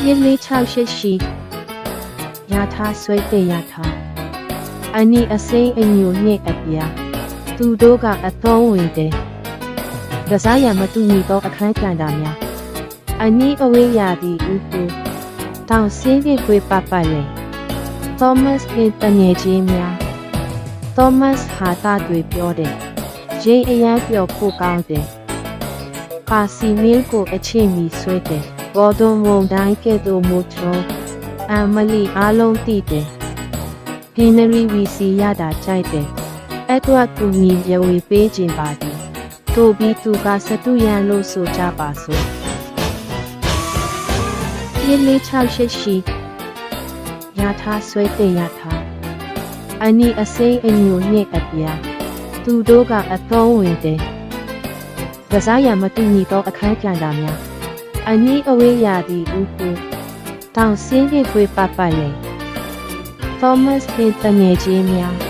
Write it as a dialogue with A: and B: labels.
A: 1468ရထားဆွဲတဲ့ရထားအနီအစိမ့်အညိုညစ်အပြာသူတို့ကအသောဝင်တယ်ကစားရမတူညီသောအခန်းကဏ္ဍများအနီအဝေးရသည့်ဥပ္ပတောင်စင်းပြခွေပပလေသောမတ်စ်နှင့်တငယ်ချင်းများသောမတ်စ်ဟာသားတွေပြောတယ်ဂျိန်အရန်ပြောဖို့ကောင်းတယ်ပါစီမီကိုအချစ်မီဆွဲတယ်ဘော်ဒွန်ဝုံတိုင်းကဲ့သို့မို့ထုံးအမလီအားလုံးသိတယ်ဟင်နရီဝီစီရတာကြိုက်တယ်အဲ့တော့သူမီရဝေပေးခြင်းပါသည်တို့ပြီးသူကစတုရန်လို့ဆိုကြပါစို့1468ရထားဆွဲတဲ့ရထားအနီအစိမ့်အညိုညစ်အပြာသူတို့ကအသောဝင်တယ်ကစားရမတူညီသောအခန်းကဏ္ဍများအနီအဝေးရသည့်ဥပ္ပတောင်စင်းပြခွေပပလေသောမတ်စ်နှင့်တငယ်ချင်းများ